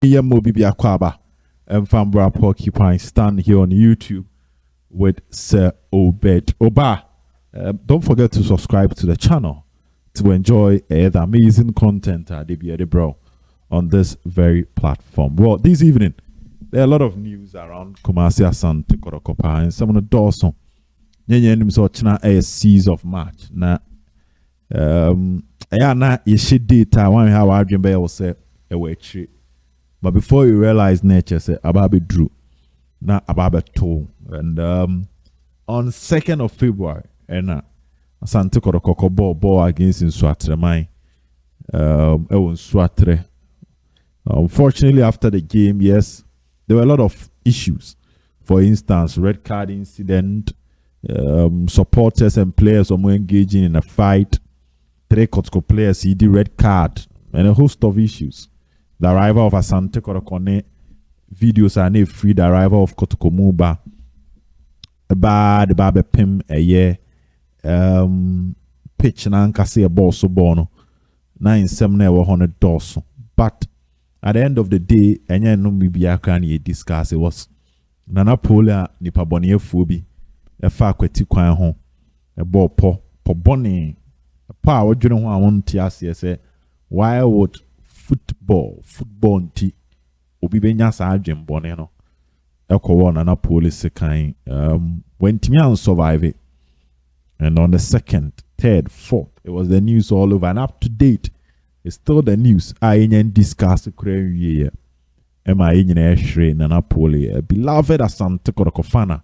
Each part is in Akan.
Mobi Biakwaba and Fambra Porcupine stand here on YouTube with Sir Obed Oba. Don't forget to subscribe to the channel to enjoy the amazing content bro on this very platform. Well, this evening there are a lot of news around Kumasi Asante Kotoko and some of the Dawson. Nyenye so china a seas of March. Na na yeshi data one how I dream will say a way. But before you realize nature say Ababe drew, na Ababe told. And on 2nd of February, and Asante Kotoko ball against in Swatremai. Swatre. Unfortunately, after the game, yes, there were a lot of issues. For instance, red card incident, supporters and players were engaging in a fight. 3 Kotoko players see the red card and a host of issues. The arrival of Asante Kotoko videos are free. The arrival of Kotoko Muba, the Babe Pim a year, pitch na nkasi a ball so bono 9-7 100 dollars. But at the end of the day, enya no bibia kan ye discuss it was Nana Pooley nipa boni efuobi e fa kwati kwan ho e ball po boni pa wodwene ho a wonti ase say why would football nti obi benya sa adwen boni no ekwo Nana Pooley sekan when Timian survive it. And on the 2nd, 3rd, 4th, it was the news all over. And up to date, it's still the news. I ain't discuss the career year. Am I in a Nana Pooley? Beloved Asante Kotoko fana.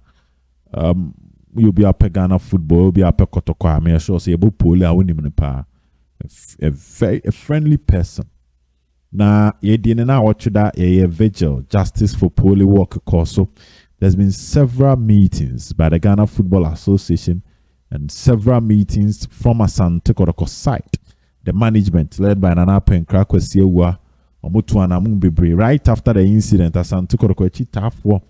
You'll be up a Ghana football, you'll be up a Kotoko. I mean, sure say about Pooley, I wouldn't even pa. A friendly person. Now, ye didn't know what you that a vigil, justice for Pooley work course. So there's been several meetings by the Ghana Football Association and several meetings from Asante Kotoko side. The management led by Nana Penkrakwe Siewa Omutuana Mumbebre. Right after the incident, Asante Kotoko Chitafwo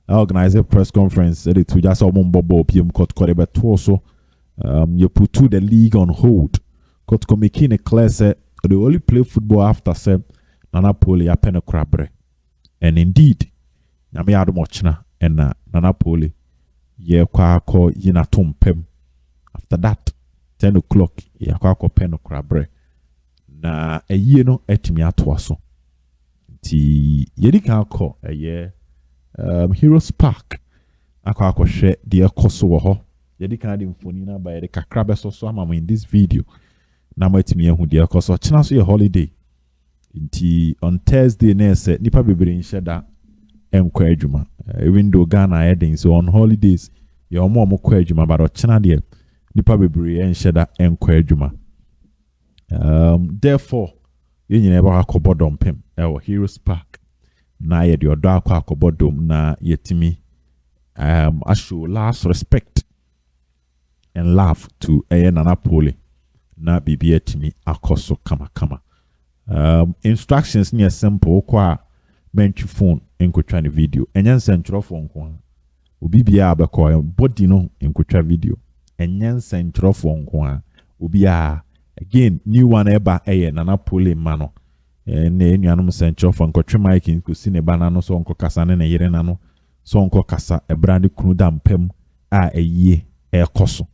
organized a press conference to just Omumbobo PM Kotoko Betuoso. You put the league on hold. Kotoko making a clear say they only play football after say Nana Pooley apeno krabre. And indeed, Nami Adumochna and Nana Pooley. Ye kwa ko yina tumpem. After that, 10 o'clock, ye kwa ko peno krabre. Na ye no etimi atwaso. Ti ye di ka ko ye Heroes Park. Akwa ko hwe de ekoso wo ho. Ye di ka de mfoni na ba ye de kakra be so ama in this video. Na ma etimi ehu de ekoso china so ye holiday. Nti on Thursday na se nipa bebre nheda enkwa adwuma. Even though Ghana heading so on holidays, your mom kwa adwuma but ochina de nipa bebre enhyeda enkwa adwuma. Therefore, you nyina ba akobodom pem e Heroes Park. Na ye de odo akwa akobodom na yetimi I show last respect and love to Nana Pooley. Na bibi yetimi akoso kama. Instructions near simple kwa mentu phone enkotwa ne video enyan sentro phone ko obi bia abekọ body no enkotwa video enyan sentro phone ko obi a again new one eba Nana Pooley ma no na enuanom sentro phone kotwe mic nkosi ne bana no so onko kasa ne yire na no so onko kasa ebrande kunu da mpem a eyie ekoso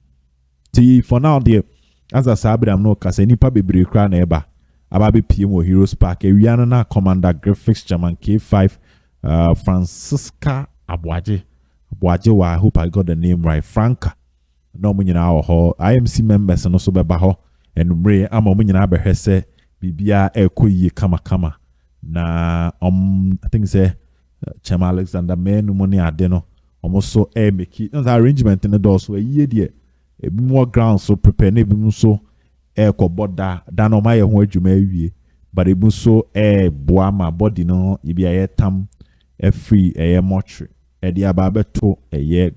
ti for now there as Abraham no kasa nipa bebre kra na eba Ababe PM Heroes Park, Rihanna Commander Graphics Chairman K5, Francisca Abwaje, I hope I got the name right. Franca, no money now ho. IMC members and also bebaho, and Ray, I'm a money na behese, Bibia Ekuyi kama. Na I think say Chairman Alexander Men money adeno, almost so make it. No arrangement in the door so a year dear. A bit more ground so prepare maybe so. Ko boda dan o ma ye ho adwuma awie but ebu so boa ma body no e bia ye tam free mortuary e dia ba beto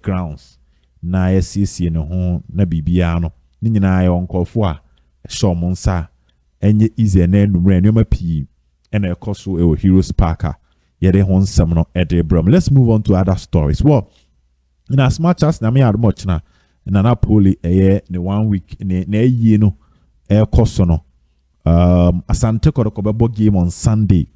grounds na ye siesie no ho na bibia no ni nyina ye onkofo a show mo nsa enye easy na enumre no ma pii na ekoso Heroes Park ye de ho nsam no de bram. Let's move on to other stories. Well, in as much as na me admoch na Nana Pooley ne 1 week na yie no Kosono Asante Kotoko bebo game on Sunday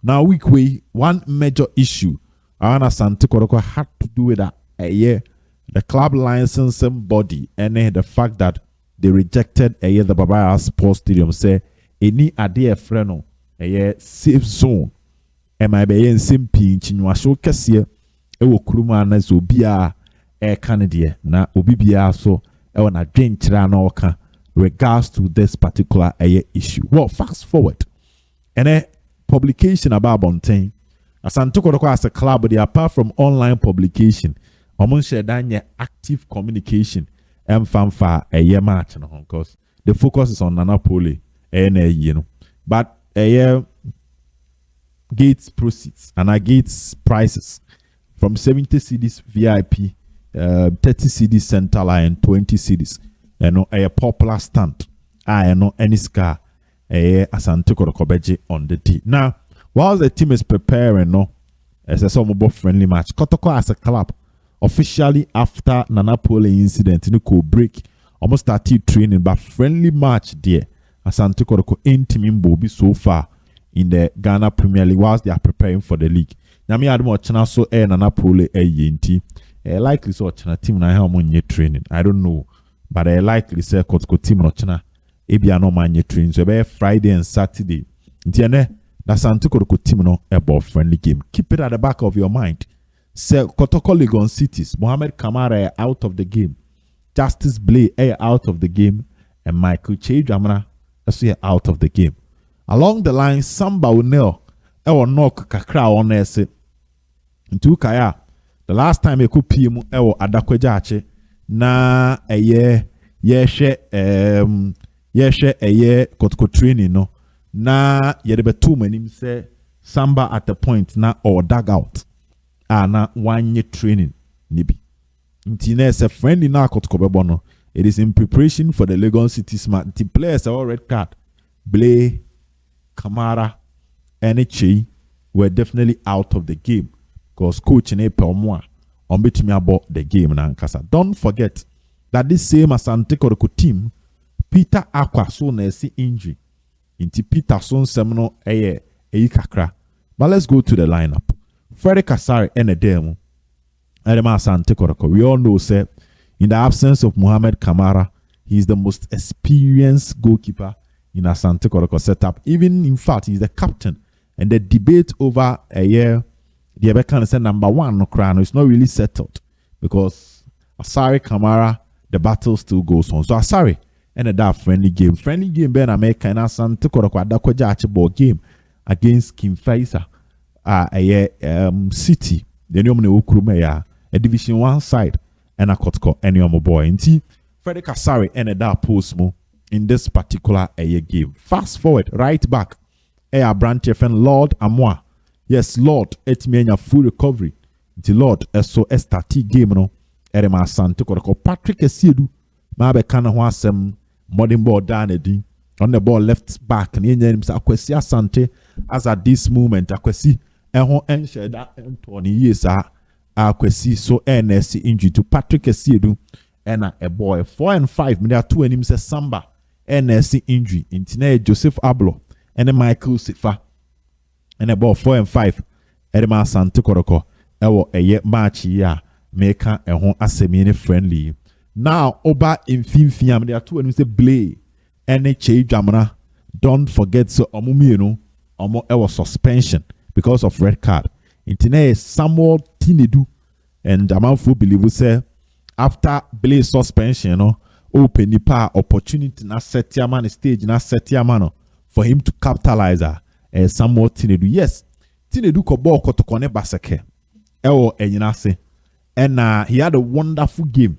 Now week way one major issue Asante Kotoko had to do with that the club licensing body and the fact that they rejected the Baba Sports Stadium say any idea freno safe zone might be in same pinch in washo kese ewo kuruma na so bia Canada na obi bia so ewo na dwenkyra na oka regards to this particular issue. Well, fast forward and publication about Bontain Asante Kotoko as a club, they apart from online publication, almost share active communication and fanfare a year match, because the focus is on Nana Pooley and but a year gates proceeds and gates prices from 70 CDs VIP, 30 CDs center line, 20 CDs, a popular stand. I know any scar a Asante Kotoko beje on the day now. While the team is preparing, as a somewhat friendly match, Kotoko as a club officially after Nana Pooley incident, could break almost started training, but friendly match there. Asante Kotoko ain't team Bobby so far in the Ghana Premier League whilst they are preparing for the league. Now me had more chance so Nana Pooley yenti. Likely so chana team na how money training. I don't know, but I likely say Kotoko team no chana. Ebia no man training. So be Friday and Saturday. Ntiene. That's Asante Kotoko team no a ball friendly game. Keep it at the back of your mind. Say Kotoko Legon Cities, Mohamed Kamara out of the game, Justice Blay out of the game, and Michael Chejamana out of the game. Along the line, Samba Unel knock kakra on ese. Into kaya. The last time you could PM adakwejache na a year Kotoko training no. Na yedebe two menim say Samba at the point na or dugout na 1 year training nibi ntine se friendly na Kotoko bono. It is in preparation for the Legon City Smart team players are red card. Blay, Kamara and Eche were definitely out of the game because coach in April more on between about the game na nkasa. Don't forget that this same Asante Kotoko team Peter Aqua so na see injury Inti Peterson Semino kakra. But let's go to the lineup. Freddie Kasari and a demo. Asante Kotoko. We all know, sir, in the absence of Mohamed Kamara, he is the most experienced goalkeeper in Asante Kotoko setup. Even in fact, he's the captain. And the debate over a year, the Abekana said number one no crown is not really settled because Asari Kamara, the battle still goes on. So Asari. And that friendly game Ben America and Asante Kotoko adakwaja ball game against Kim Faisal City. The name ne okrume ya a Division 1 side and a Kotoko any boy. Nti Freddie Kasari and that post mo in this particular game. Fast forward right back. Branch FN Lord Amwa. Yes, Lord, it mean a full recovery. Nti Lord so STT game no. Erema Asante Kotoko Patrick Esiedu. Mabe kana ho asem modern ball down on the ball left back and in Akwesi Asante as at this moment Akwesi ehon enche that Anthony years Akwesi so NSC injury to Patrick Esiedu and a boy 4 and 5 me there two and him say Samba NSC injury intine Joseph Ablo and Michael Sifa and a ball 4 and 5 Edema Asante Kotoko ewo eye match ya meka ehon asemi friendly. Now, Oba in Finfiam, there are two and we say Blay, NHA Jamana. Don't forget, so Omumi, Omo suspension because of red card. Intine Samuel Tinedu and Jamanfu believe say after Blay suspension, open nipa opportunity na setiaman stage na setiamano for him to capitalize Samuel Tinedu. Yes, Tinedu kobo kotokone baseke. Ewo enyinase. And he had a wonderful game.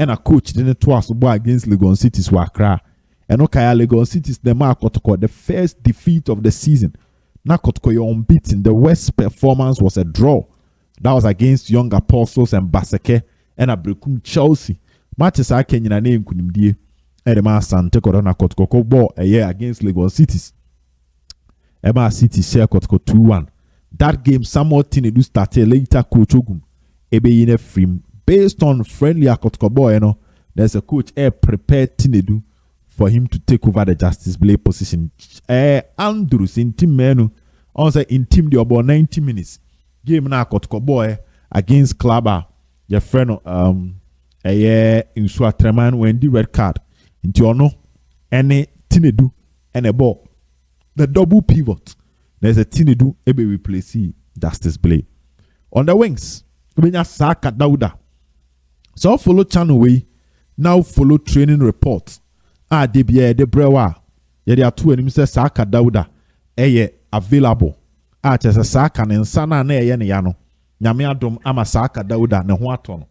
And a coach didn't twice against Legon Cities Wakra. And okay, Legon Cities the mark the first defeat of the season. Na Kotoko you're unbeaten. The worst performance was a draw. That was against Young Apostles and Baseke and a Brekum Chelsea. Matches I can name kunimdie. Edema Asante Kotoko Kotoko ball a year against Legon Cities. Emma City share Kotoko 2-1. That game somewhat Tinedu started later coach Ogum. Ebe in a frame. Based on friendly Kotoko boy, there's a coach prepared Tinedu for him to take over the Justice Blay position. Andrews in team menu On say in team the about 90 minutes. Game na Kotoko boy against Clubber. Your friend a year in Swatreman when the red card. Into ono any tinedu and a ball. The double pivot. There's a tinedu ebe replace Justice Blade. On the wings, Ubenya Saka Dauda. So follow channel way. Now follow training reports. DBA de brewa. There are two enemies Saka Dauda. Available. Chesa Saka and Sana ne yano. Nyame adom ama Saka Dauda ne ho ato no.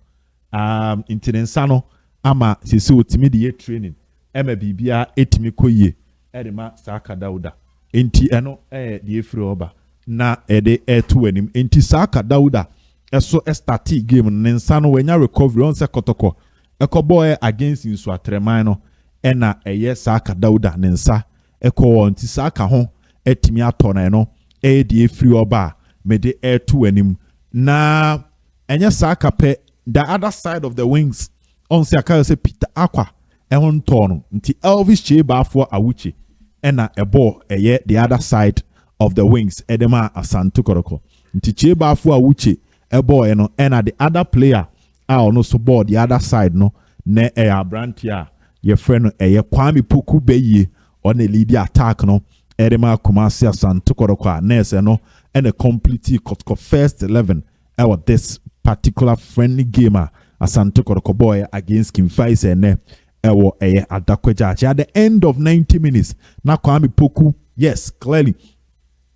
Intensano ama sisi ultimate training. Ema bibia etimi koye. Edema Saka Dauda. Enti eno die free oba. Na ede two enim. Enti Saka Dauda. Eso start game Nensano wenya recovery on se Kotoko. Eko boy against Nswatremai no ena Saka Dauda nensa eko on ti Saka ho etimi ato na no die free oba mede to anim na enye Saka pe the other side of the wings on se aka se Peter Akwa ehon to no nti Elvis Cheba for Awuchi ena ebo the other side of the wings edema Asante Kotoko nti Cheba for Awuchi ebo eno ena the other player no so board the other side no ne Brantia your friend Kwame Puku Beye on a lead attack no Edema Kumasi Asante Kotoko nese no and a complete Kotoko first 11 this particular friendly gamer Asante Kotoko boy against Kim Faisal ne Adakweja at the end of 90 minutes na Kwame Puku yes clearly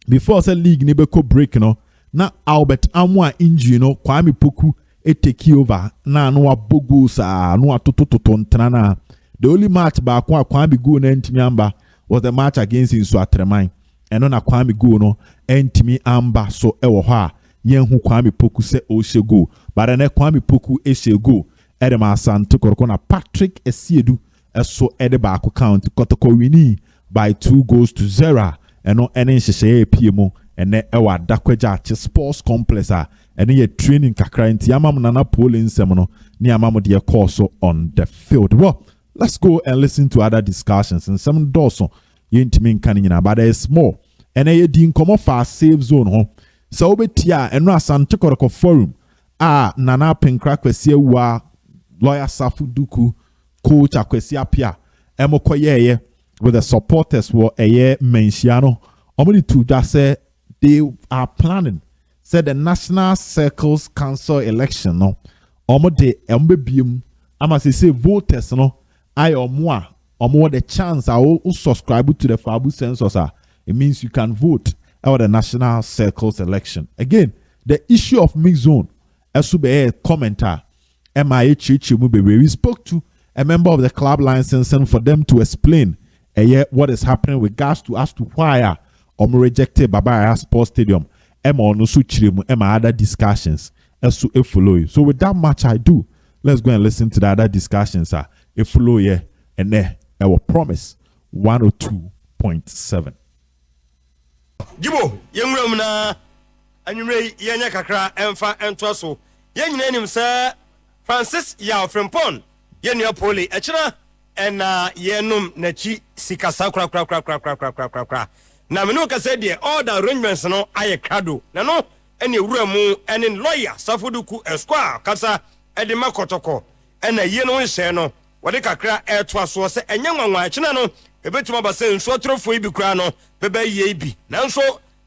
before the league nebeko break no na Albert Amwa injury no Kwame Puku take over na no abogo sa no atototo ntrana the only match ba kwa Kwame go na ntimi amba was the match against Nswatremai eno na Kwame go no ntimi amba so ewo ho a yen hu Kwame Puku se o shego but na Kwame Puku e shego edema Asante Kotoko na Patrick Esiedu eso ede ba ko count Kotoko wini by 2-0 eno ene nhyehyeye piemu ene ewa Adakweja Sports Complex ene ye training kakra nti amam nana Pooley nsem no ni amam de course on the field. Well, let's go and listen to other discussions and some doso yentimi nkan nyina but there is more ene ye di nkomo fa save zone ho so obetia eno Asante Kotoko forum nana Penkra Kwesi wa lawyer Safu Duku coach Akwesi Apia emokoyeye with the supporters were mensiano omoni to just say they are planning said the National Circles Council election no omode embebiem ama say voters no I or more the chance I will subscribe to the Fabu census it means you can vote at the National Circles election. Again, the issue of mixed zone SUBE commenter we spoke to a member of the club licensing for them to explain what is happening with regards to as to why rejected Babaya Sports Stadium other discussions follow. So with that much I do, let's go and listen to the other discussions follow and there our promise 102.7 Jibo yenwura na anwure yenya kakra emfa ento so yenyina nim sa Francis ya Frempon yenua Pooley echira ena yenum nachi sikasa kra na me no ka say de all the arrangements no aye krado na no ene wura mu ene lawyer Safoduku Esquire kasa edema Kotoko ena ye no nhye no wode kakra eto aso se enye nwanwa echina no ebetuma ba se nso trofo ibi kra no bebe ye ibi nanso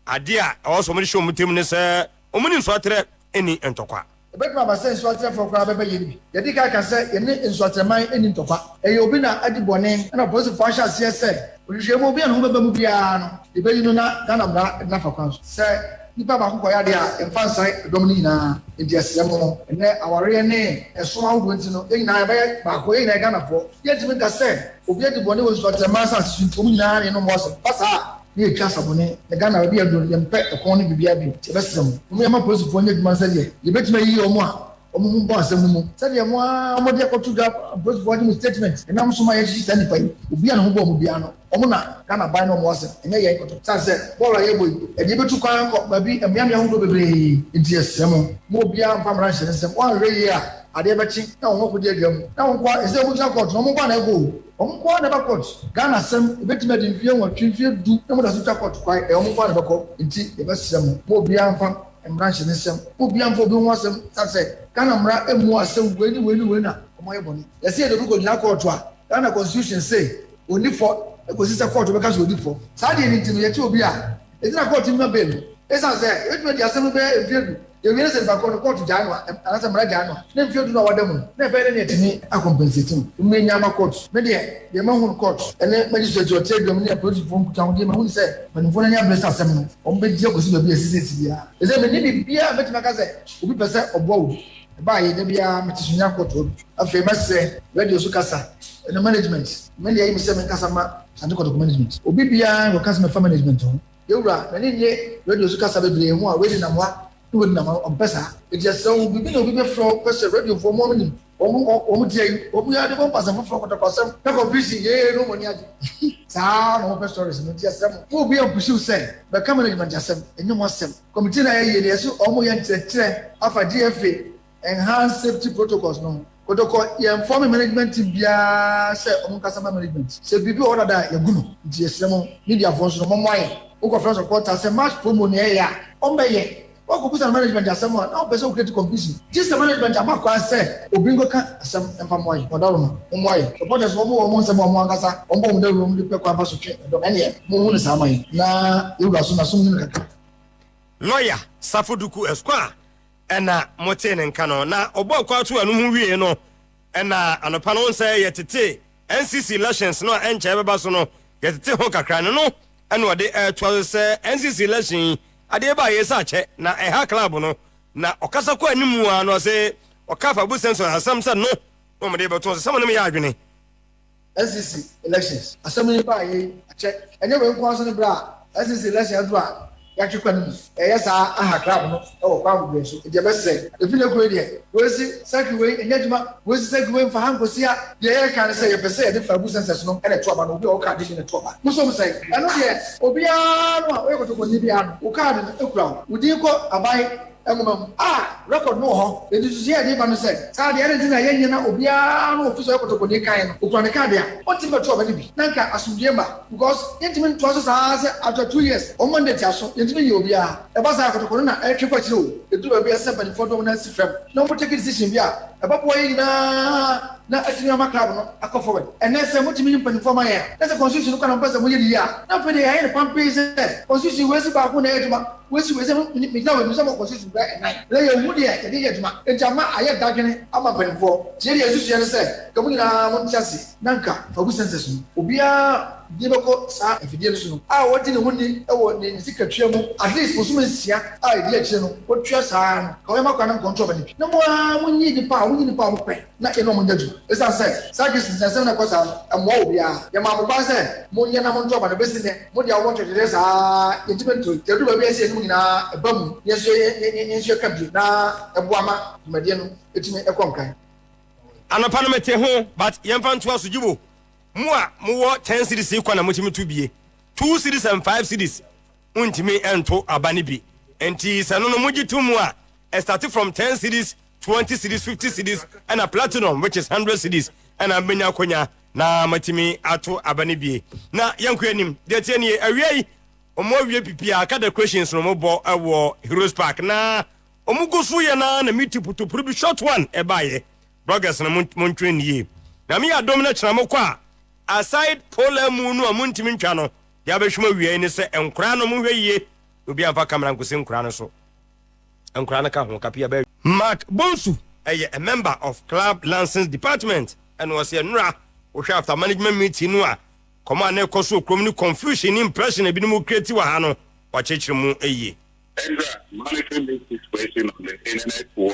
ade a oso mo hye omutem ne se omuni nso atre eni entokwa ebetuma ba se nso atre fo kra bebe ye ibi yedi ka se ye ne nso atreman eni ntokwa eye obi na adibone na police for asha se ohwe mo bi an ho bebe mu bia no ebe yi no na Ghana bra na fa kwanso se nipa ba ko ya de a emfa nsan dom ni na edi asem no ene aware ne eso awu nti no e na be ba ko e na Ghana fo yetimi ka se obi adibone wo nso atreman sa suntum nyina ne no mo se pasa ni etwa sabone e Ghana bi ado yempe ekon ne bibia bi te besem mo yema police fo nya dwuma se de yebetuma yi omo a ɔmo ho bɔ asɛm mu sɛdeɛ mo a ɔmo de akɔto dwa apolisifoɔ de mo statement ɛnam so ma yɛhyehyɛ saa nipa yi obi a ne ho bɔ ɔmo bia no ɔmo na Ghana ban no ɔmo asɛm ɛnyɛ yɛn kɔtɔ saa sɛ bɔɔlo a yɛbɔ yi ɛdeɛ bɛtu kwan kɔ baabi mmeammea ahodoɔ bebree nti ɛsrɛ mo obiara mfa mmara nhyɛ ne nsɛm wɔanhwɛ yie a adeɛ bɛkye na wɔn kɔdi adwa mu na wɔn kɔ ɛsɛ wɔn gyina kɔɔto na wɔn kɔ na ɛkɔ wɔn kɔ na ɛbɛ kɔɔto Ghana asɛm ebɛtumi adi mfie nwɔtwe mfie du na wɔn da so twa kɔɔto kwan ɛwɔ wɔn kɔ na ɛbɛkɔ nti yɛbɛsrɛ mo obiara mfa mmara nhyɛ ne nsɛm obiara mfa obi ho asɛm sɛ Ghana mmara emu asɛm wei na wɔn ayɛ bɔne yɛsɛ yɛ de obi kɔ gyina kɔɔto a Ghana constitution say onifɔ ekosi sɛ kɔɔto bɛka so onifɔ saa deɛ ne ti no yɛte obi a ɛgyina kɔɔto mu na bɛɛlu ɛsan sɛ etumi di asɛm bɛɛ mfie du yɛwie sɛ nipa kɔ no kɔɔto gyaa no a anasɛ mmara gyaa no a na mfie du na ɔwɔ dɛm no na ɛbɛyɛ ne yɛtumi akɔmpɛnsɛti mu mmiri nyama kɔɔto me deɛ deɛ mahu kɔɔto ɛne magistrate ɔte adwam ne apolisifoɔ nkuta ho deɛ mahu sɛ mpanimfoɔ no ani abere sɛ asɛm no wɔn bɛdi akɔsi baabi a ɛsisi biara ɛsɛ mene biribiara bɛtumi aka sɛ obi pɛ sɛ ɔboa wo ɛbaa yɛ da biara mete so nya kɔɔto afei mɛsɛ radio so kasa ɛno management mene yɛyi me sɛ menkasa ma Asante Kotoko management obi biara wɔkasa mɛfa management ho yɛwura mene nye radio so kasa bebree ho a wɔadi nam ha wodi na ɔmpɛ saa ɛti ɛsɛ wo bibi na obi bɛfrɛ pɛ sɛ radiofoɔ mu ɔmo nim ɔmo tie yi ɔmo yɛ de bɔmpa asɛm foforɔ kɔtɔkɔsɛm na kɔmfisi yee no ɔmo ni agye saa na ɔmo pɛ stories no ti asɛm wo obi ampusiw sɛ bɛka management asɛm ɛnyɛ mo asɛm committee na yɛyɛ ne yɛsɛ ɔmo yɛ nkyerɛkyerɛ afa DFA enhanced safety protocols no Kotoko yɛmfɔm management biara sɛ ɔmo nkasa ma management sɛ biribi wɔ hɔ dada yɛgu no nti yɛsrɛ mo mediafoɔ nso no mɔmmɔ ayɛ wokɔfrɛ sɔpɔta sɛ match promo ne ɛyɛ a ɔmbɛyɛ wọ́n kò management asẹ́mu a náà pèsè òkèètì confusion jíṣẹ́ management àmà kọ́ ẹsẹ̀ òbí ń kọ́ka asẹ́m ẹ̀fà mọ́ ayé ọ̀dọ́ ọ̀rùn mọ́ ayé supporters wọ́n mú wọn nsẹ́mu ọmọ ankasa wọ́n bọ̀ wọn dẹ́ wọn pẹ́ kọ́ abá sọ̀tún ẹ̀dọ́ ẹni ẹ̀ mú wọn ní sàmà yìí na ewúrẹ́ aso na sọ́mu nínú kàkà. lọ́ọ̀yà Safoduku Esquire ẹ̀na mọ̀tẹ́ ní nka no na ọ̀bọ̀ ọ̀kọ́ àtúwà ẹ̀nu hu wíyẹ no ẹ̀na ànọ̀pá no nsẹ́ yẹ tètè NCC elections no ẹ̀nkyẹ́ bẹ́bá so no yẹ tètè ho kakra no ẹ̀na ọ̀dẹ ẹ̀tọ́ sẹ́ NCC election adeɛ ba yɛ sa kyɛ na ɛha club no na ɔkasa kɔ animu a no sɛ ɔka bu sensor asɛm sɛ no ɔmo de bɛto sɛ mo ne yɛ adwene NCC elections asɛm ni ba yɛ akyɛ ɛnyɛ wɔ nko aso ne bra NCC elections do a yɛatwe kɔ animu ɛyɛ saa aha club no ɛwɔ kwa agudɛ so ɛdeɛ bɛsɛ efi ne kuro deɛ wɔsi sɛki wei ɛnyɛ adwuma wɔsi sɛki wei mfa ha nkosi a deɛ yɛyɛ ka ne sɛ yɛpɛ sɛ yɛde fa bu sensors no ɛna ɛto aba no obi a ɔka ade ne to aba muso sɛ ɛno deɛ obiara no a ɔyɛ kotokoni biara no ɔka ade no ekura wo wodi kɔ aban ɛngoma mu record no hɔ ɛdi so yɛ de ba no sɛ saa deɛ ɛde ntina yɛnyɛ na obiara no ofi so yɛ kotokoni kan no okura ne kaade a ɔntimi bɛto aba ne bi na nka asomdue ma because yɛntimi ntoa so saa sɛ after 2 years ɔmo ndɛ tia so yɛntimi yɛ obiara ɛba saa kotokoni na ɛtwe kɔ kyerɛ o ɛduru baabi ɛsɛ mpanimfoɔ dɔm na si fam na ɔmo take decision bi a ɛbɛboa yɛ nyinaa na atumi ama club no akɔ forward ɛnɛ sɛ motumi yi mpanimfoɔ ma yɛ na sɛ constitution no kana mpɛ sɛ moyɛ yie a na afei deɛ yɛayɛ ne pampee sɛ constitution wɔasi baako na ɛyɛ adwuma wɔasi wei sɛ megyina wɔ sɛ mɔ constitution bɛ ɛnan na yɛhu deɛ yɛde yɛ adwuma enti ama ayɛ dadwene ama mpanimfoɔ tie deɛ ɛsusua ne sɛ ka mo nyinaa monte ase na nka fagu census no obiara die bɛkɔ saa afidie no so no a wɔde ne ho ni ɛwɔ ne sikatua mu at least bosome nsia a ɛdi akyire no wɔtua saa no ka wɔyɛma kwan no nkɔntɔ ɔba ne bi na mo a monyi nipa a mopɛ na ɛno ɔmo nyɛ dwuma ɛsiane sɛ saa kesi nsɛm na ɛkɔ saa no ɛmmoa wɔ biara yɛma mo kwan sɛ monyɛ na montɔ ɔba no bɛsi nɛ mode a wɔwɔ twɛtwɛdɛ saa yɛntumi nto yɛduru baabi asi anim nyinaa ɛba mu yɛnso ka bio na ɛboa ma dwumadeɛ no ɛtumi ɛkɔ nkan anɔpa no mete ho but yɛmfa ntoa so gyibo mu a mowɔ 10 cities kɔ na motumi to bie 2 cities and 5 cities wontumi ɛnto aba no bi enti sɛ no no mogye to mu a start from 10 cities 20 cities 50 cities and a platinum which is 100 cities and a benya konya na matimi ato aba no bie na yɛnkɔ anim deɛ tie ne awia yi ɔmo awie pipia ka decorations no mobɔ ɛwɔ Heroes Park na ɔmo go so yɛ na meti putopuru bi short one ɛbaayɛ bloggers na montwe nie na me adom na kyena mokɔ a aside Pooley mu no amuntimi ntwa no ya bɛhwema wiai ne sɛ enkora no mohwɛ yie obi amfa kamera nkose nkora no so enkora no ka ho kapia ba Mark Bonsu a member of club license department and was a nura ohwe after management meeting no a command na ekoso okrom ni confusion impression ebi no create wa ha no wa chechire mu eye monitoring this situation on the internet for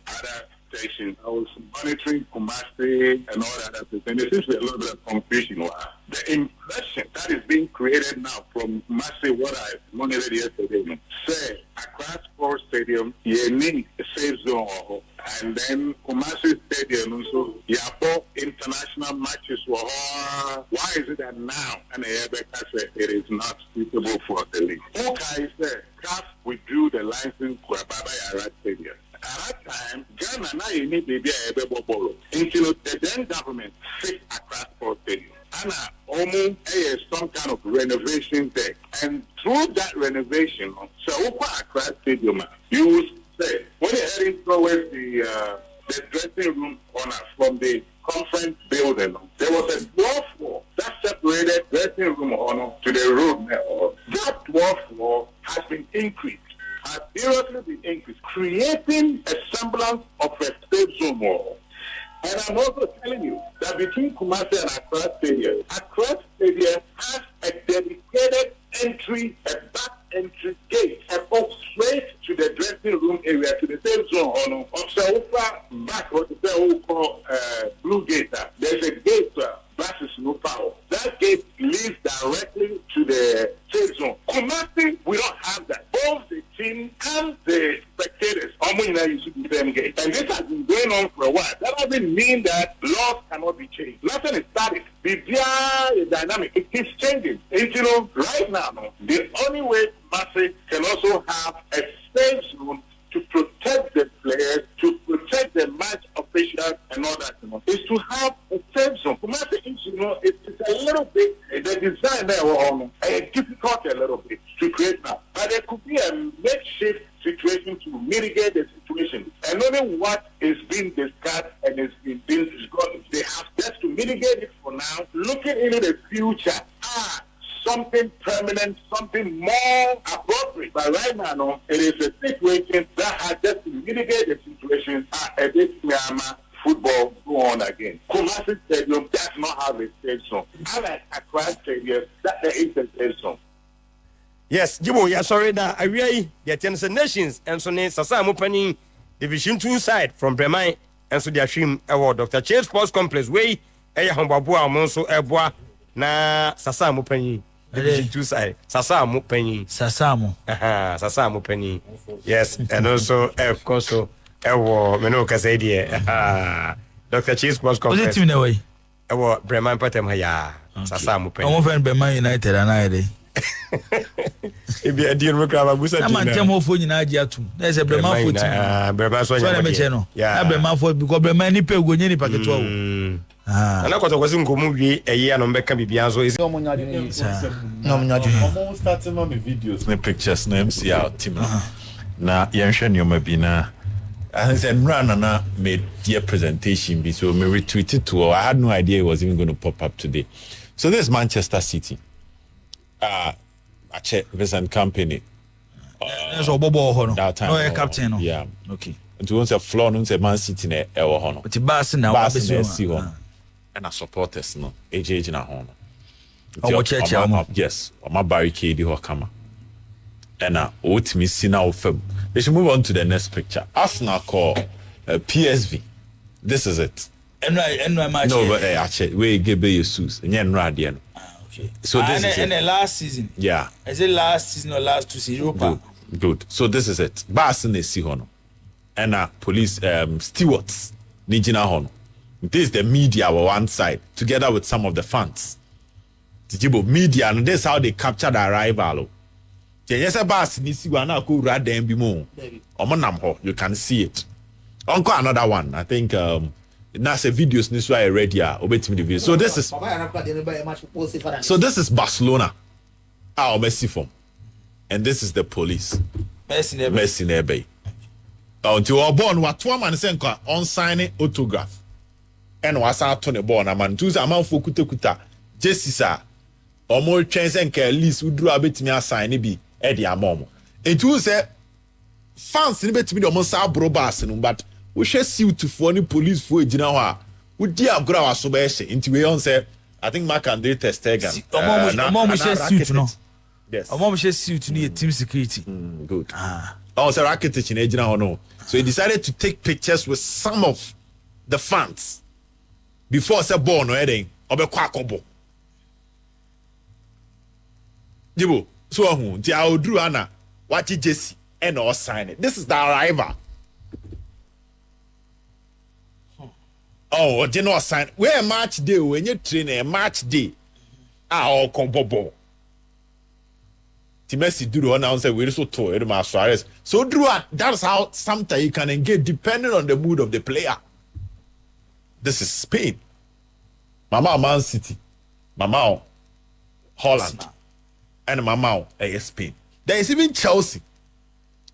other stations. I was monitoring Kumasi and all that, and there seems to be a little bit of confusion. The impression that is being created now from Kumasi, what I monitored yesterday, say across Sports Stadium, you need a safe zone. And then Kumasi Stadium also, Yabo international matches were all. Why is it that now and Rebecca said it is not suitable for the league? Okay, said CAF withdrew the license for Baba Yara Stadium. At that time, Ghana now you need baby a bolo. Until the then government fixed Accra Sports Stadium. And almost some kind of renovation there. And through that renovation, so Accra Stadium, you will say when you're heading towards the dressing room corner from the conference building, there was a dwarf wall that separated dressing room corner to the road there. That dwarf wall has been increased. Has seriously been increased, creating a semblance of a safe zone wall. And I'm also telling you that between Kumasi and Accra Stadium has a dedicated entry, a back entry gate, and up straight to the dressing room area, to the safe zone. So back what they call blue gate. There's a gate. Buses no power. That gate leads directly to the safe zone. Kumasi, we don't have that. Both the team and the spectators use the same gate. And this has been going on for a while. That doesn't mean that laws cannot be changed. Nothing is static. The dynamic, it keeps changing. And right now, the only way Kumasi can also have a safe zone to protect the players, to protect the match officials and all that, is to have a safe zone. Kumasi, it's a little bit, the design there difficult a little bit to create now. But there could be a makeshift situation to mitigate the situation. And only what is being discussed and is being discussed, they have just to mitigate it for now. Looking into the future, something permanent, something more appropriate. But right now, it is a situation that has just to mitigate the situation. A bit Myanmar football go on again. Kumasi Stadium does not have a safe zone. Unlike Accra Stadium, that there is a safe zone. Yes, Jibo, yeah, sorry that I really get Nations and so Sasa Mupani Division 2 side from Bremen and so the Ashim Award Dr. Chase Sports Complex way Humbaboa Monso Eboa na Sasa Mupani. Division 2 side. Sasa Mupani. Sasamu. Sasa Mupani. Yes, and also of course so Meno Kasedi. Dr. Chase Sports Complex. Was it in a way? Bremen Patem ya Sasa Mupani. I'm over in Bremen United and I Ebi adi no kra babusa na mantemo fo nyina agi atum na ese brema fo ti brema so nya me che no na brema fo because brema ni pe gonye ni paketo wo ana kotokwasi nkomu wie eye ano mbeka bibia so no munyadu almost starting on the videos and pictures na MC out team na yenhwe nyoma bi na I said Nana made their presentation be so me retweeted to her. I had no idea it was even going to pop up today. So this is Manchester City. Vincent Company. So Bobo Hono. That time. No, captain. Yeah. Okay. And to once a floor, no, Man City ne ewo hono. But the Bass now, and our supporters no. AJ na hono. Oh, church. Yes. My barricade ho kama. And what me see now film. They should move on to the next picture. Arsenal call PSV. This is it. And match. No, but actually, we give Jesus. And yen radian. Okay. So this is the last season. Yeah. Is it last season or last 2 seasons? Good. So this is it. Basin is see hono. And police stewards nijina hono. This is the media on one side, together with some of the fans. Tijibo media, and this is how they capture the arrival. Yes, a bus ni see one go rad them be more. You can see it. Uncle another one. I think that's a videos this why I read here. Obey me the video. So this is Barcelona. Messi form. And this is the police. Messi nebe. Until we born what two man say on signing autograph. And was out on the ball na man two amount for kuta Jesse sir. Or more chance and at least we drew a bit me assign be Eddie Amom. And two say fans ni bit me almost sa bro bass but we shall see to funny police for Jinawa. We dear grow so best into we on say I think Mark Andre Testegan. Mom shall suit no. Yes. Mom shall suit to need team security. Good. Also racket in Ejina no. So he decided to take pictures with some of the fans before say born no heading obe kwakobo. Jibo, so who the Audru Anna, what Jesse and or sign it. This is the arrival. Oh, you know sign. Where match day when you train a match day. All combo. Messi do on say we so to Edmar Suarez. So Drew, that's how sometimes you can engage depending on the mood of the player. This is Spain. Mama Man City. Mama Holland. And Mama Spain. There is even Chelsea.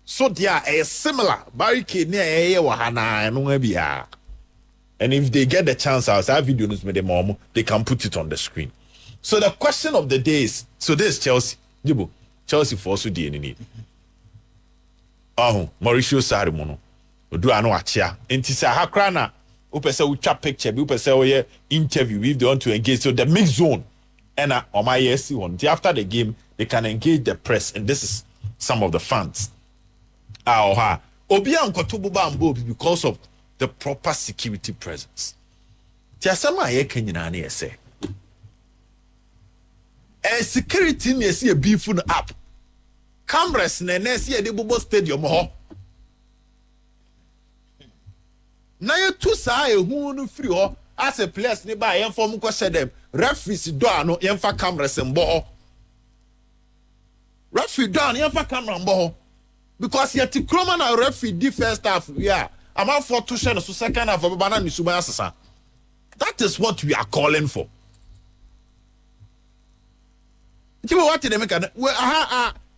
So they are a similar barricade near Wahana and if they get the chance, I'll say video news with them mom, they can put it on the screen. So the question of the day is, so this Chelsea, Jibo. Chelsea for so di any. Mauricio Sarri mono. Odu ano achia. Enti sa hakra na upese utwa picture bi upese oye interview if they want to engage. So the mix zone and on my ESC one. After the game, they can engage the press, and this is some of the fans. Obia nkotobo bambo because of the proper security presence. Ti asama ye kenyina na yese. Security na see a beef up. Cameras na see a Bobo Stadium ho. Na you two say who no free ho as a players ni ba yen form ko share them. Referees do ano yen fa cameras mbo ho. Referee do ano yen fa camera mbo ho. Because yet Kroma na referee di first half yeah. I'm out for 2 so second half of Bana ni suba asasa. That is what we are calling for. Kibo what they make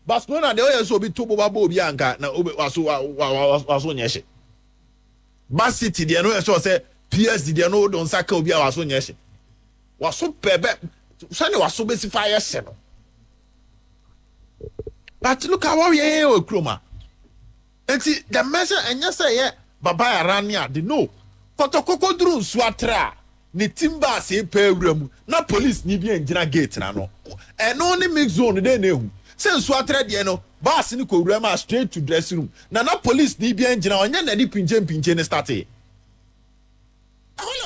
Barcelona they always be two boba bo bianca na waso nyeshe. Man City they no so say PSG they no don saka obi waso nyeshe. Waso pebe so ne waso besify yeshe no. But look at what we here o Kroma. And see the measure and you say yeah Baba Arania they know. Kotoko duru swatra. Ni timba se pewrem na police ni bi engina gate na no and only mix zone dey na hu say so atre de no bus ni ko wura ma straight to dressing room na police ni bi engina onya na di pinche ni start e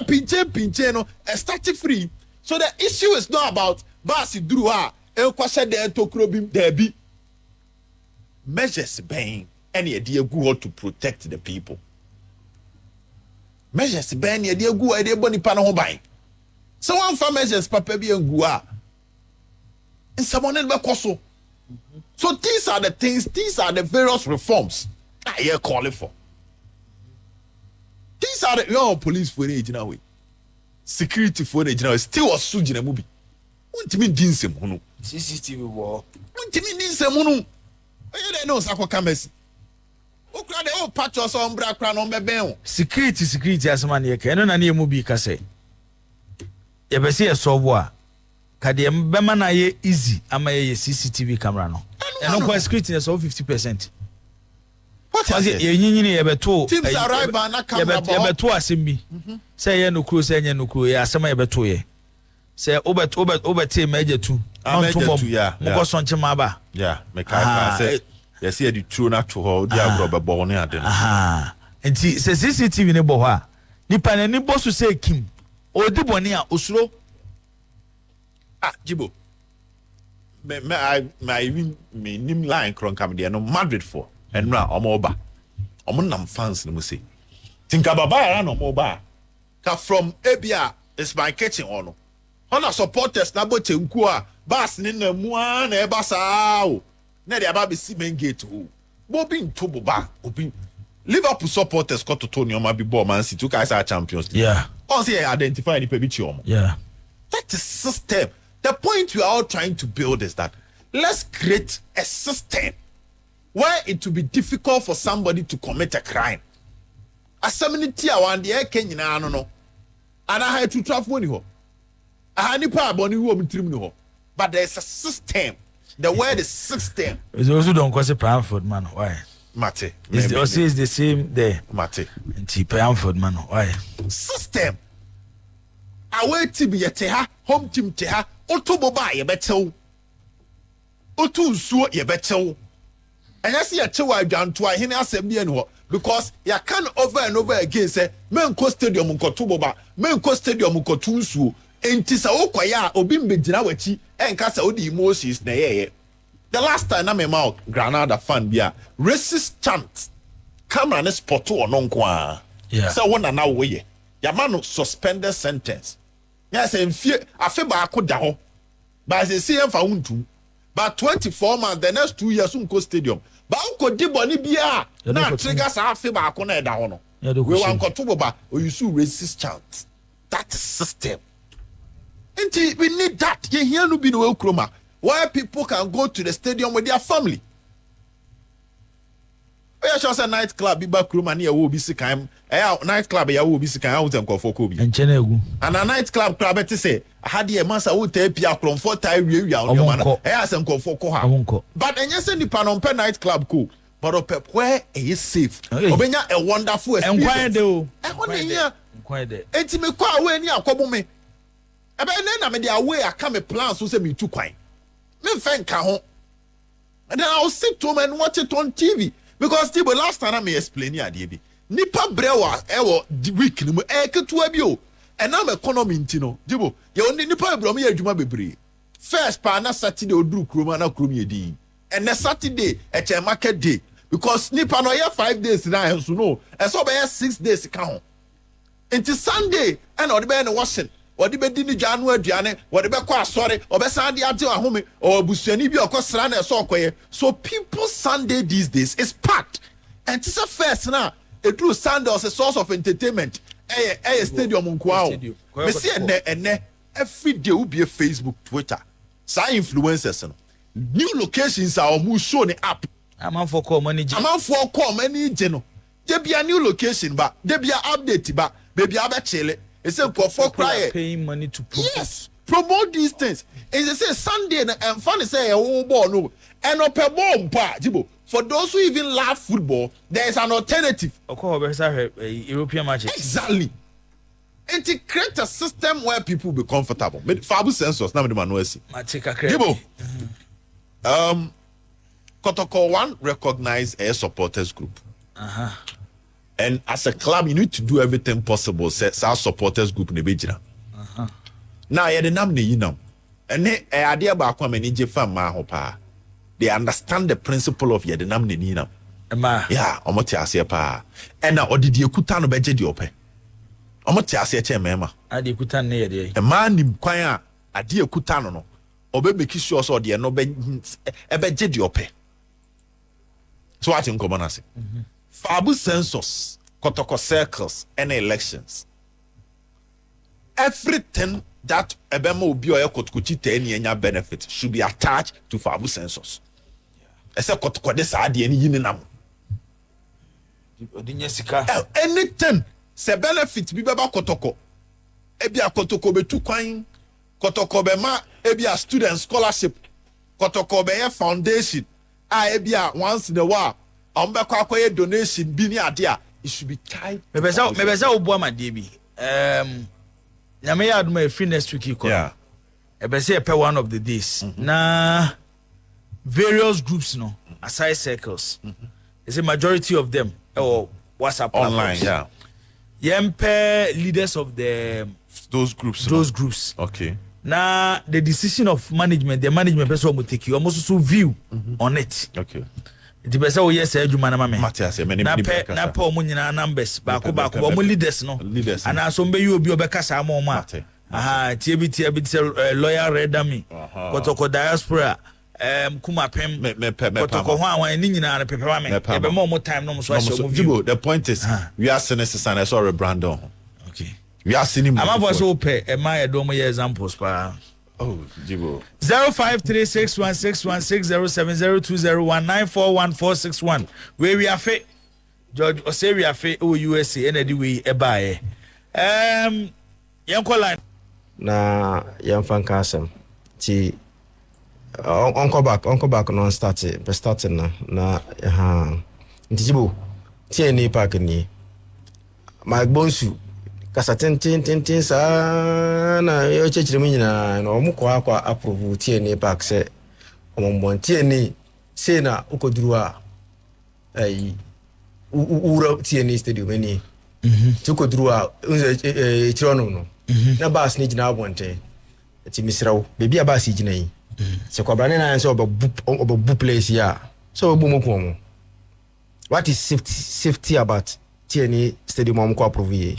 pinche no start free. So the issue is not about bus duru ha e kwase de tokro bi there be measures being any idea go to protect the people. Measures ben ye de gu e de boni pa no ho ban. So one for measures papa bi engu a. And someone be koso. So these are the things, these are the various reforms I hear calling for. These are the police for the ejina way. Security for the ejina still was suji na mubi. Wontimi dinsem hono. CCTV wo. Wontimi dinsem hono. Oye de no sakwa kamesi. Okra de o patcho so mbra kra no mbeben. Security asema na yeke eno na na emu bi ka say. Ye be say so bo a. Ka de mbema na ye easy ama ye CCTV camera no. Eno kwa security na so 50%. What is it? Ye nyinyini ye beto. Teams arrive na camera bo. Ye beto asem bi. Say ye no kuro say nye no kuro ye asema ye beto ye. Say obet meje tu. Meje tu ya. Mo so nche ma ba. Yeah, me kai say. Yes, he had the true not to hold the rubber born here. Aha. And see, says CCTV ne bo ha. Nipa na ni boss say Kim. O di boni a osuro. Jibo. Me nim line kron kam there no Madrid for. And na omoba. Nam fans no say. Think about Yara no moba. Ka from Abia is my kitchen ono. Ona supporters na bo chenku a bas ni na mu a na e basa o. Na dey about be see main gate o. Bo bi ntobo ba obi. Liverpool supporters got to Tony Oma be ball Man City. Two guys are champions. Yeah. On say identify any pebi chiomo. Yeah. That is system. The point we are all trying to build is that let's create a system where it will be difficult for somebody to commit a crime. Asamini awan the air Kenya no. And I had to travel ni ho. I had ni pa boni who omtrim ni ho. But there's a system. The word is system. It's also don't cause a Bamford man. Why? Mate. It's the same there. Mate. And Bamford man. Why? System. Away team yete ha, home team te ha, oto boba ye betew. Oto nsuo ye betew. And you see a chewa adwanto a hene asem bi eno because you can over and over again say men ko stadium nkoto boba, men ko stadium nkoto nsuo. Enti sa okwaya obi mbegina wachi enka sa odi emotions na yeye. The last time na me mouth Granada fan bia racist chant camera ne spot ono nko a. Yeah. So wona na wo ye. Yamano suspended sentence. Yes, and fear I feel ba ko da ho. But they say for untu. But 24 months the next 2 years unko stadium. Ba unko di boni bia na trigger sa feel ba ko na da ho no. We want to ba or you should resist chance. That system. And we need that. You hear no be no kroma. Where people can go to the stadium with their family. I just a nightclub be back room and here will be sick. Nightclub here will be sick. I want to for Kobe. And a nightclub club to say I had the master would take Pia from 4 time we are on man. I ask them for Koha. But and yes, the Panompe nightclub cool. But up where is safe. Obenya a wonderful experience. And quiet there. It's me quite away near Kobome. About then I made the away I come a plan so say me too quiet. Me thank home. And then I'll sit home and watch it on TV. Because the last time I may explain ya debi. Nipa brewa ewo week ni mo ketua bi o. And now economy ntino. Dibo, ye only nipa ebro me adwuma bebre. First pa na Saturday oduru kroma na krom ye din. And na Saturday e market day because nipa no ye 5 days na enso no. E so be 6 days ka ho. Until Sunday and odi be na washing. Odi be di ni dwanu aduane, odi be kwa asore, obesan di ade ahome, or busuani bi okosra na eso okoye. So people Sunday these days is packed. And it's a first now. It through Sunday as a source of entertainment. Stadium nkwao. Me see ene every day will be a Facebook, Twitter. Sa influencers no. New locations are almost show the app. I'm for call money. I'm for call money no. There be a new location ba, there be a update ba, baby abechele. It's a for cry paying money to promote. Yes, promote these things. And they say Sunday and funny say oh ball no. And up a bomb pa, Jibo. For those who even love football, there is an alternative. European matches. Exactly. And to create a system where people be comfortable. Fabu sensors, now the manual see. Jibo. Kotoko one recognize a supporters group. And as a club, you need to do everything possible. Say our supporters group in the Bijina. Now, you the you know, and the idea about coming in Jeffam Mahopa. They understand the principle of Yadinam Nina. Yeah, Omotiasia pa. And now, or did you kutano beje diope? Omotiasia chemema. I did kutan near day. A man in Quaya, a dear kutano no. Or baby kiss your sword, dear no beje diope. So what in common as Fabu census, Kotoko circles, and elections. Everything that Ebemo Bio Kotkuchi 10 year benefit should be attached to Fabu census. Except Kotoko desadi any yinam. Anything se benefit be baba Kotoko. Ebia Kotoko be 2 coin, Kotoko be ma ebia student scholarship, Kotoko be foundation. Ebia once in a while. Ambekwa donation bi ni ade it should be tied. Maybe obo ma de bi. Nyame ya aduma free next week ko. Yeah. Ebe say one of the days. Na various groups no, aside circles. It's a majority of them or WhatsApp online, platforms. Yeah. Yempe leaders of those groups. Those groups. Okay. Now the decision of management, the management person will take you almost so view on it. Okay. It be say oh yes adwuma na mame na pa omo nyina numbers ba ko omo leaders no and aso mbe you obi obekasa ama omo tie bi lawyer redami Kotoko diaspora kumapem Kotoko ho awan ni nyina na pepe mame e be mo time no so asho view. The point is we are seeing this and I saw a brand on. Okay, we are seeing him. I'm about so pay e ma e do mo examples pa. Oh, Jibo. 05361616070201941461. Where we are fit, George Ose we are fit. Oh, USA. Any way e buy. Young line. Na young fan kasem. Ti uncle back non starting. Be starting na Jibo. Ti any park ni. My bonsu. Kasa tin sana yo chechire mu nyina na omukọ akwa approve tie ni back se omombon tie ni se na ukoduru a ura tie ni stadium ni ukoduru a chirono no na bus ni gina abonte ti misrawo bebi a bus gina yi se kwabrane na se obabu place ya so obu moko mo. What is safety about tie ni stadium omukọ approve ye?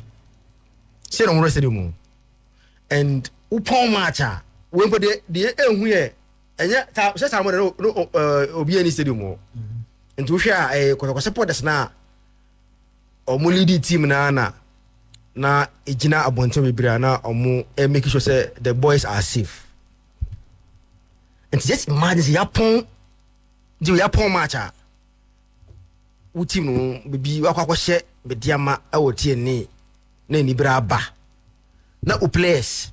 say no stadium and upon match when but the here and yet just I'm obi any stadium and to share a supporters na omo lead team na ejina abonto bebre na omo make sure say the boys are safe. And just imagine yapon match wo team no bibi wakwa hye bediama awotie ne na ni bra ba na o players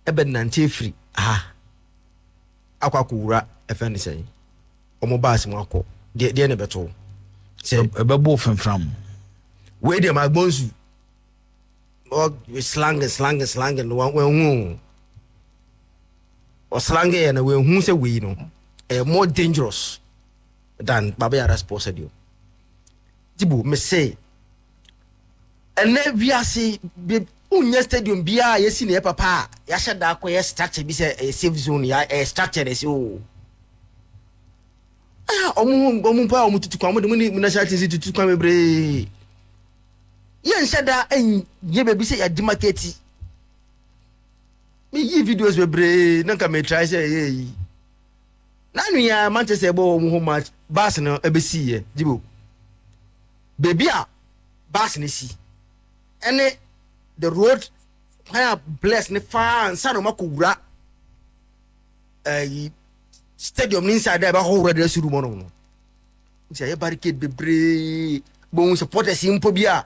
ebe nante free akwa kuura efani say omo baas mu akọ de ne beto say ebebo fenfram we dem agbonsu o slang no wan hu o slang e na we hu say we no more dangerous than Baba Yara Sports Stadium. Tibu me say ene wiase be unya stadium bia yesi ne papa ya shada akoye structure bi say safe zone ya structure dey say o omu pa omu tutu kwa mo de mu national team tutu kwa mebre ye shada en ye be bi say ya di market me yi videos mebre na ka me try say ye nanu ya Manchester bo mu home match bas no ebesi ye Jibo baby a bas ne si ene the road where bless ne far and san makowura stadium inside there ba ho red dressing room no nti aye barricade bebre bon supporters impo bia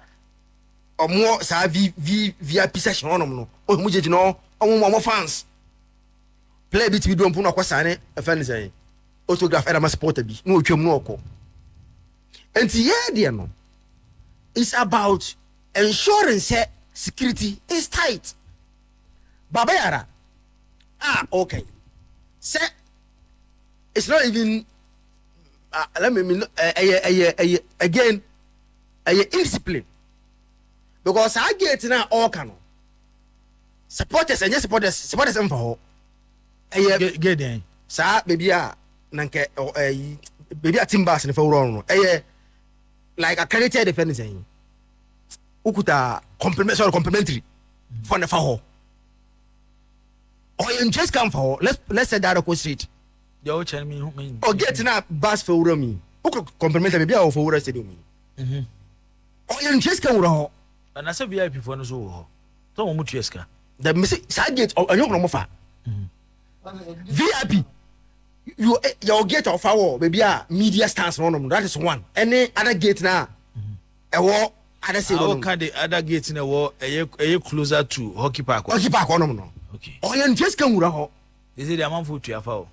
omo sa VIP session no o mu jeje no omo fans play bit video mpo no kwasane afan say autograph era ma supporter bi no otwam no okọ enti ye de no it's about ensuring security is tight. Baba Yara okay say it's not even let me again indiscipline because I get now all can supporters and supporters em for get there sa baby nanke baby timbas ne for run like accredited defenders saying ukuta complementary for the for or you just come for let's say that street they all tell me or get na bus for me uku complementary baby or for stadium or you just come ro and I say VIP for no so to mo mutueska the message side gate or you no mo fa VIP your gate of our baby media stance no that is one any other gate na ewo other say no can the other gate na wo closer to hockey park no okay or you just come wura ho is it the amount for tuafa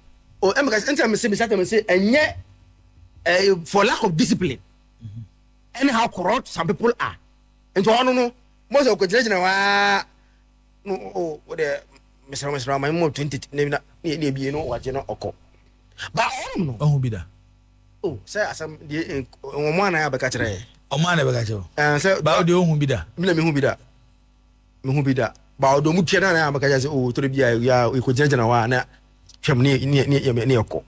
o because enter me say enye for lack of discipline and how corrupt some people are and no most of the wa no what the Mr. my more 20 na bi no wa je no oko ba no ohun bi da say asam de omo ana ya beka kire omo ana beka kire say ba de ohun bi da me hu bi da ba do mu tue na ya beka say to bi ya ko jenjena wa na twem ne oko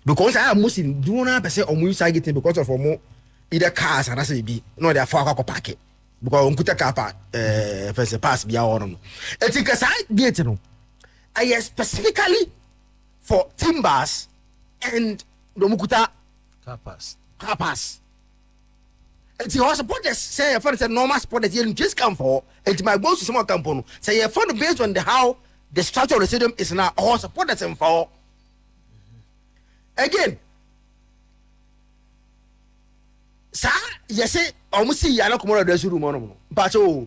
because I am muslim do na person omo use getting because of omo either cars and say bi no dey for akwa park because on kuta car park first pass bia on no etika side gate no I specifically for timbers and domukuta car pass and you support this say for the normal sport that you just come for and my boss some company say you for based on the how the structure of the stadium is now all support that for again sa yes almost see yana komo dressing room no but oh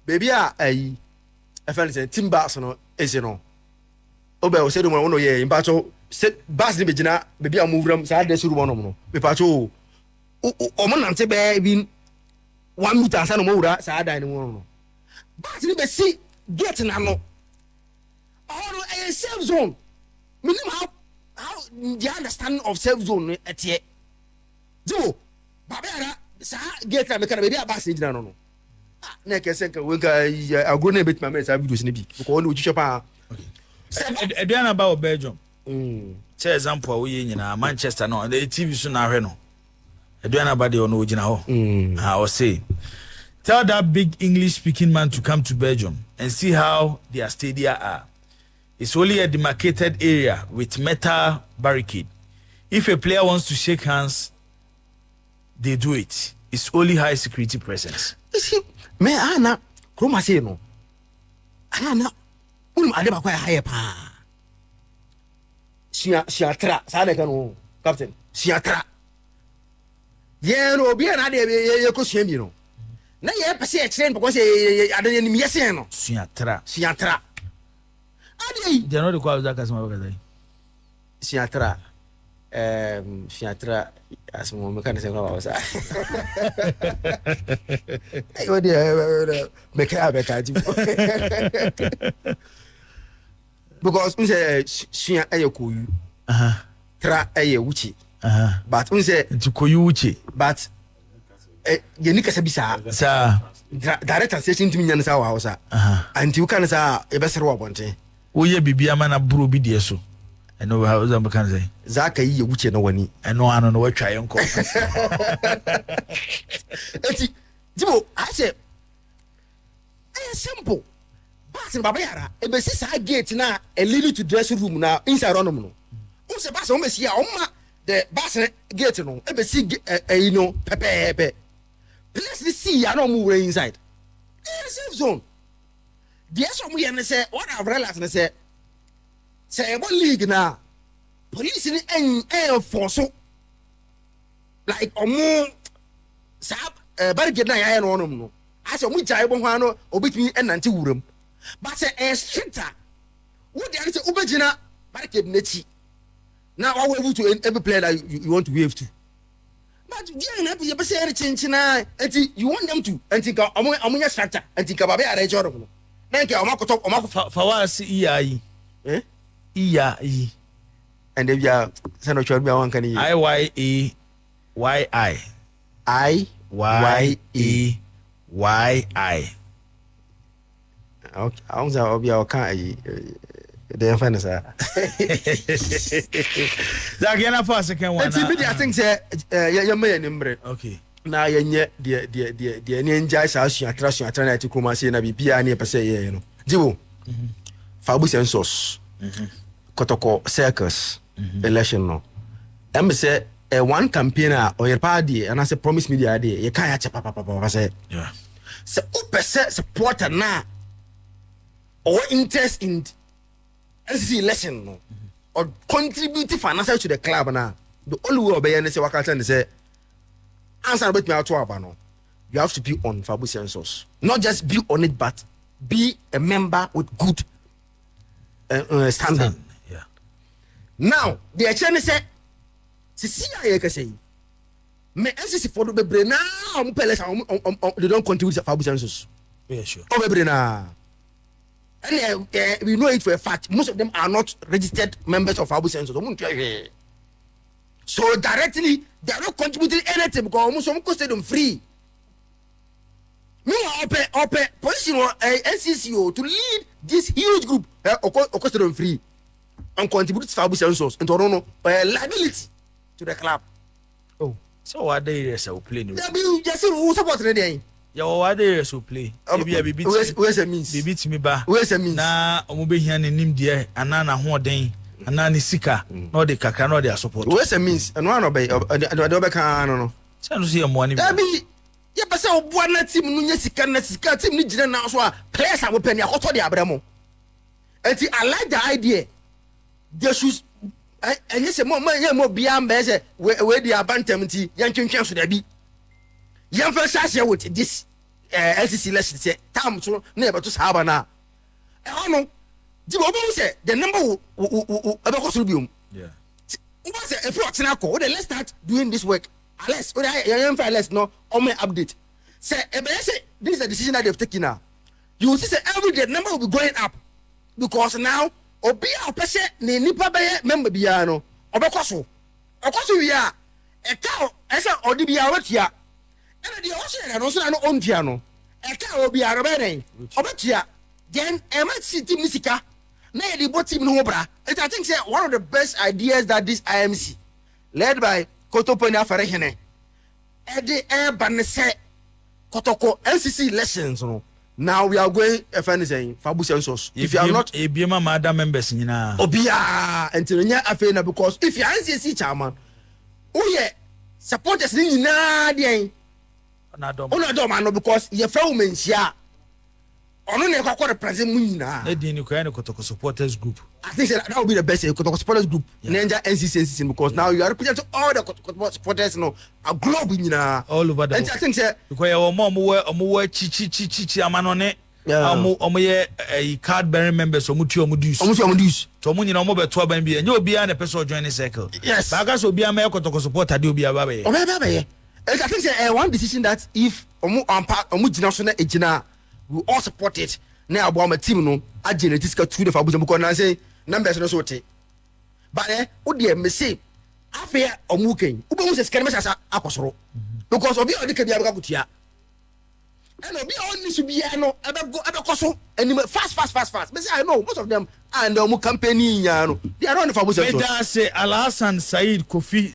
baby I feel say timbers no is no obe o sedo mo no ye impacho bas ni begina baby amuvram sa dressing room no me pacho o mo nante be bin 1 meter sa no mo wura sa dan ni mo no bas ni be see get na no all a safe zone minimum how the understanding of safe zone etie do Baba Yara sa get na me kana baby bas ni no na kese ka we ka agro na bet ma me sa videos ni bi because no chicho pa Eduana ba o Belgium say example we nyina Manchester no the TV so na hwe no Eduana ba de ono ogina ho o say Tell that big English-speaking man to come to Belgium and see how their stadia are. It's only a demarcated area with metal barricade. If a player wants to shake hands, they do it. It's only high security presence. You see, me ana kroma say no. Ana ade ba kwa high pa. Siatra, sa de kan o, captain. Siatra. Ye no obi na de ye ko sua bi no. Na ye pese e kire because ade ni me sen no. Siatra. Ade. They know the call that customer worker. Siatra. Siatra as mo me kan say ko ba sa. Ai odi me ka ji. Because we say sia aye koyu. Tra aye wuchi. But we say to koyu wuchi. But ye ni kasa bisa. Sa direct translation to me nyan sa wa Hausa. And you can say e be sere wa bonte. Wo ye bibia ma na bro bi de so. I know how Zamba can say. Zaka yi wuce na wani. I know I don't know what try uncle. Eti, Jibo, I say, simple. Basin Baba Yara, e be si sa gate na e lead to dressing room na inside room no. O se basin o me si ma the basin gate no e be si you know pepe. Place the see ya no move inside. Safe zone. The so mu ye say what I've realized na say say one league na police ni enforce like omo sa barricade na ya no no I say omo jai bo ho no obetimi enante wuram but say stricter wo dey say obegina barricade na chi na wa we to every player that you want to wave to but you na be say any chinchina enti you want them to enti ka omo nya structure enti ka baba ya re joro no na nke omo koto omo fa wa si iya iya and if ya send a be one can you IYAYI okay I want to be our can the find us that again for second one I think say ya me number okay na ya nye the ninja sa attraction na ti kuma say na bibia na pese ye no jibo fabu census Kotoko circus election no. Say one campaigner or your party and I say promise media day you can't catch papa say yeah. So upese supporter na or interest in NCC election no or contribute financially to the club na the only way obey say wakata say answer about me out to no. You have to be on Fabu census. Not just be on it but be a member with good standing. Yeah. Now, the attorney said, "Sisi can say, me NCC for the brain now. They don't contribute to Fabu census. Yeah, sure. Over brain now, and we know it for a fact. Most of them are not registered members of Fabu census. So directly, they are not contributing anything because almost some cost them free. Meanwhile, open position NCCO to lead this huge group cost them free and contribute to Fabu census and to liability to the club. Oh, so what they are so play? Yeah, you just who support the yeah, what they are so play? Maybe I be beat. Where's the means? Be beat me ba. Where's the means? Na omobe here ni nim die anana ho den anani sika no de kakra no de support. Where's the means? And one obey can no. Say no see your money. Yeah, but so one team no nya sika na sika team ni gina na so players are open ya koto de abramo. Enti I like the idea. They should and yes more bia mbe say we dey abantam ti yan twentwen so da bi. Yan fa share with this LCC election say tam so na e beto sahaba na. E no di obo say the number e be ko so biom. Yeah. Obo say if you atena ko, let's start doing this work. Let's no on my update. Say, this is the decision that they've taken now. You will see say every day number will be going up because now obi a pese ne nipa be member bia no obekoso we are e ka ese odi bia watia e de o se no so na no ontia no e ka obi a robe den obetia then e ma see team nisika na e di bot team no bra. I think say one of the best ideas that this IMC led by Kotoko na Farehene e de e ban se Kotoko NCC elections no. Now we are going saying Fabu census. If you are not Ebiema madam members nyina. Obia until nya afena because if you are NCC chairman, oh supporters ni nyina dey. Onadom no because ye fa women sia. Ono ne kwakọ represent mu nyina. Na di ni kwa ne Kotoko supporters group. I think that would be the best Kotoko supporters group. Ninja NCC because now you are representing all the Kotoko supporters no a globe nyina all over the world. And I think say because your mom we chi amanone omo ye card bearing members omo dues. Omo dues. To omo nyina omo beto ban bi enye obi a na person join the circle. Yes. Baga so obi a me Kotoko supporter de obi a ba be. Obe. I think say one decision that if omo gina so na ejina we all support it. Now about my team no I generate to the Fabu because now say numbers no so te. But odi me say afia omuken. Ube mu se scan message akosoro. Because obi odi ka bia beka kutia. And obi on this bia no ebe koso and fast. Me say I know most of them and omu company nya no. They are on the Fabu. Me da say Alhassan Said Kofi